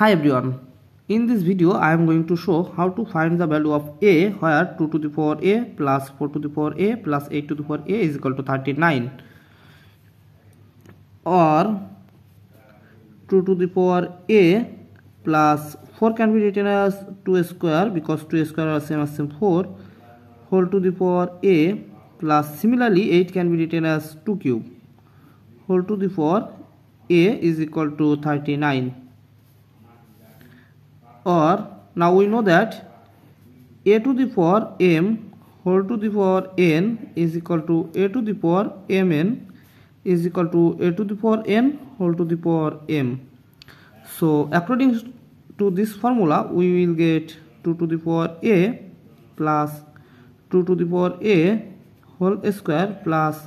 Hi everyone, in this video I am going to show how to find the value of a where 2 to the power a plus 4 to the power a plus 8 to the power a is equal to 39, or 2 to the power a plus 4 can be written as 2 square because 2 square are same as 4 whole to the power a plus similarly 8 can be written as 2 cube whole to the power a is equal to 39. Or now we know that a to the power m whole to the power n is equal to a to the power mn is equal to a to the power n whole to the power m. So according to this formula we will get 2 to the power a plus 2 to the power a whole square plus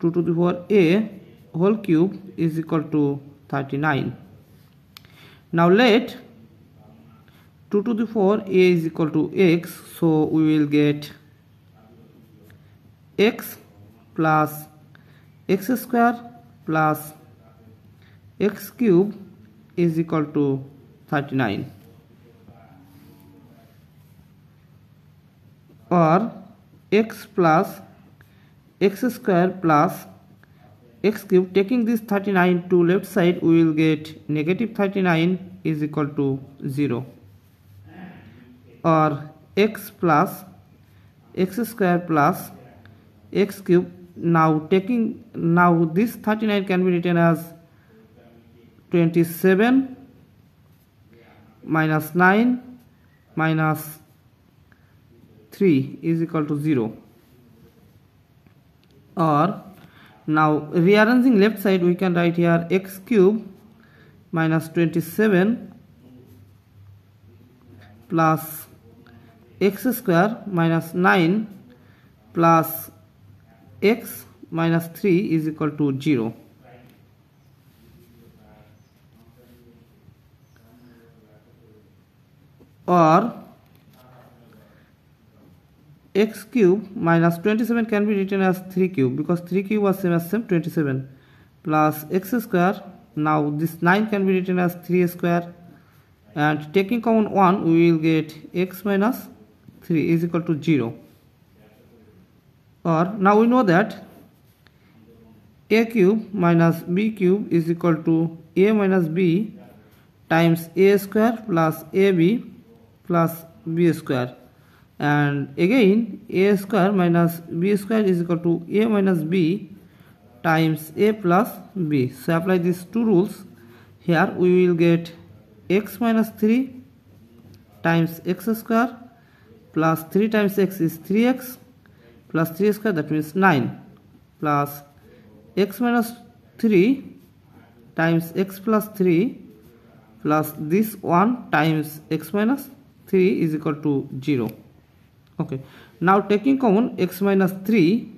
2 to the power a whole cube is equal to 39. Now let 2 to the power a is equal to x, so we will get x plus x square plus x cube is equal to 39, or x plus x square plus x cube. Taking this 39 to left side we will get negative 39 is equal to 0, or x plus x square plus x cube. Now this 39 can be written as 27 minus 9 minus 3 is equal to 0. Or now rearranging left side we can write here x cube minus 27 plus x square minus 9 plus x minus 3 is equal to 0. Or x cube minus 27 can be written as 3 cube because 3 cube was same as 27 plus x square. Now this 9 can be written as 3 square, and taking common 1 we will get x minus 3 is equal to 0. Or now we know that a cube minus b cube is equal to a minus b times a square plus ab plus b square, and again a square minus b square is equal to a minus b times a plus b. So apply these two rules. Here we will get x minus 3 times x square plus 3 times x is 3x plus 3 square, that means 9, plus x minus 3 times x plus 3 plus this 1 times x minus 3 is equal to 0. Okay, now taking common x minus 3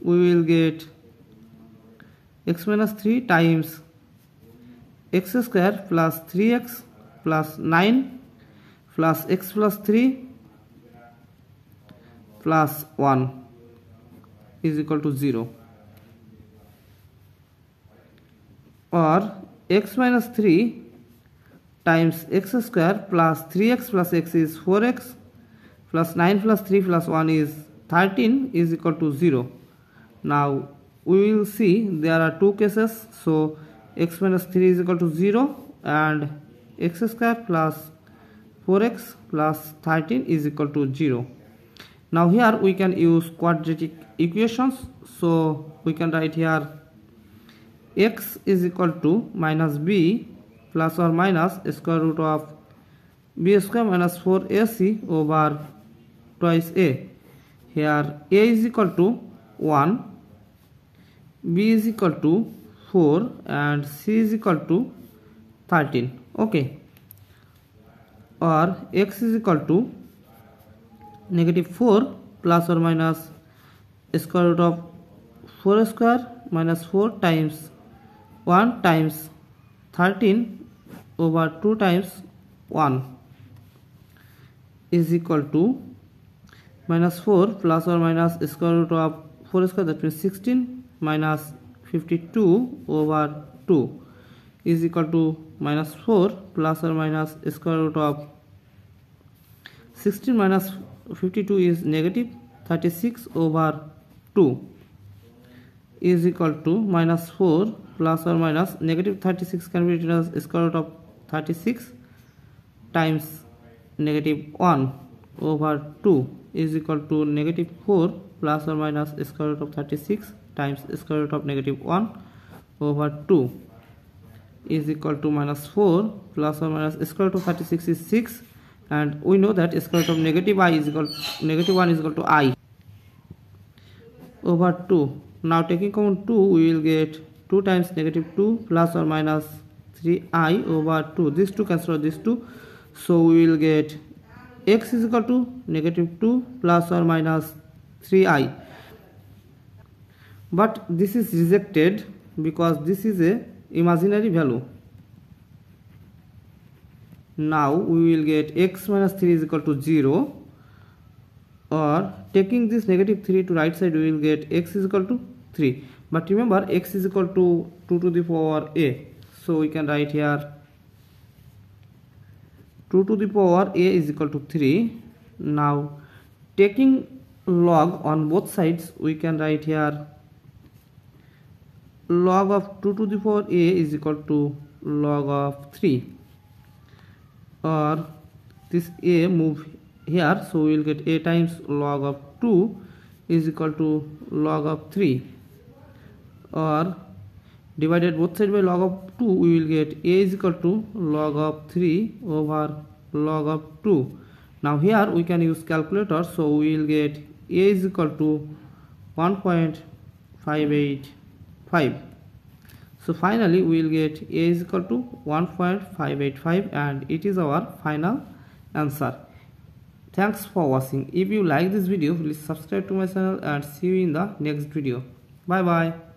we will get x minus 3 times x square plus 3x plus 9 plus x plus 3 plus 1 is equal to 0. Or x minus 3 times x square plus 3x plus x is 4x plus 9 plus 3 plus 1 is 13 is equal to 0. Now we will see there are two cases, so x minus 3 is equal to 0 and x square plus 4x plus 13 is equal to 0. Now here we can use quadratic equations, so we can write here x is equal to minus b plus or minus square root of b square minus 4ac over twice a. Here a is equal to 1, b is equal to 4 and c is equal to 13. Okay. Or x is equal to negative 4 plus or minus square root of 4 square minus 4 times 1 times 13 over 2 times 1 is equal to minus 4 plus or minus square root of 4 square, that means 16 minus 52 over 2. is equal to minus 4 plus or minus square root of 16 minus 52 is negative 36 over 2 is equal to minus 4 plus or minus negative 36 can be written as square root of 36 times negative 1 over 2 is equal to negative 4 plus or minus square root of 36 times square root of negative 1 over 2 is equal to minus 4 plus or minus square root of 36 is 6, and we know that square root of negative I is equal to negative 1 is equal to I over 2. Now taking common 2, we will get 2 times negative 2 plus or minus 3I over 2. These two cancel these two, so we will get x is equal to negative 2 plus or minus 3I. But this is rejected because this is a imaginary value. Now we will get x minus 3 is equal to 0, or taking this negative 3 to right side, we will get x is equal to 3. But remember, x is equal to 2 to the power a, so we can write here 2 to the power a is equal to 3. Now taking log on both sides, we can write here log of 2 to the power a is equal to log of 3, or this a move here, so we will get a times log of 2 is equal to log of 3, or divided both sides by log of 2, we will get a is equal to log of 3 over log of 2. Now here we can use calculator, so we will get a is equal to 1.585. So finally we will get a is equal to 1.585, and it is our final answer. Thanks for watching. If you like this video, please subscribe to my channel and see you in the next video. Bye bye.